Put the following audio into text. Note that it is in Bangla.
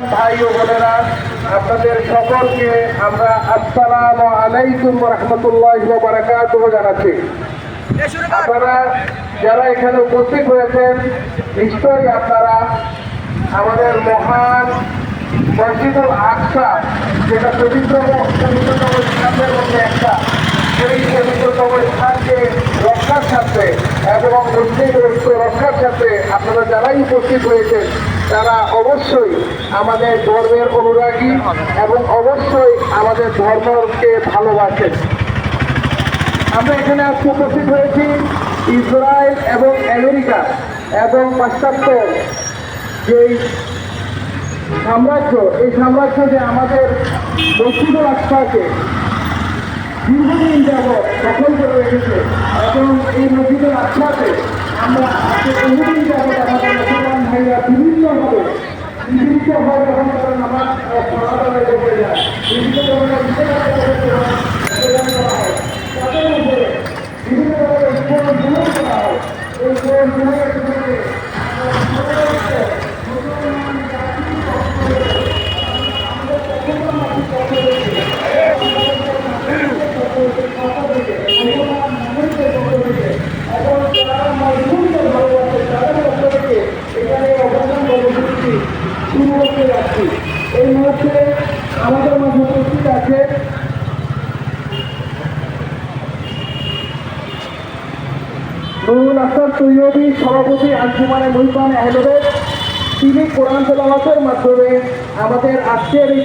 ভাই ও বোনেরা, আপনাদের সকলকে আমরা আসসালামু আলাইকুম ওয়া রাহমাতুল্লাহি ওয়া বারাকাতুহু জানাচ্ছি। আপনারা যারা এখানে উপস্থিত হয়েছেন, নিশ্চয়ই আপনারা আমাদের মহান মসজিদুল আকসা, যেটা পবিত্রতম স্থানের মধ্যে একটা, সেই পবিত্রতম স্থানকে রক্ষার সাথে এবং মুসলিম ঐক্য রক্ষার সাথে আপনারা যারাই উপস্থিত হয়েছেন তারা অবশ্যই আমাদের ধর্মের অনুরাগী এবং অবশ্যই আমাদের ধর্মকে ভালোবাসেন। আমরা এখানে আজকে উপস্থিত হয়েছি ইসরায়েল এবং আমেরিকা এবং পাশ্চাত্য যেই সাম্রাজ্য, এই সাম্রাজ্য যে আমাদের মসজিদুল আকসাকে দীর্ঘদিন যাবৎ দখল করে রেখেছে এবং এই মসজিদুল আকসাতে আমরা আজকে বহুদিন যাবৎ আমাদের মুসলমান ভাইরা বিভিন্নভাবে যখন তারা নামাজ পড়াশোনা করতে যায়, বিভিন্ন ধরনের করা হয়, তাদের উপরে বিভিন্ন ধরনের গ্রহণ করা হয়। এই গ্রহণের ক্ষেত্রে এই মুহূর্তে আমাদের মাঝে উপস্থিত আছে নুরুল আসাদ তৈয়বী, সভাপতি আঞ্জুমানে মুহিবান আহমেদের। তিনি কোরআন তেলাওয়াতের মাধ্যমে আমাদের আজকের এই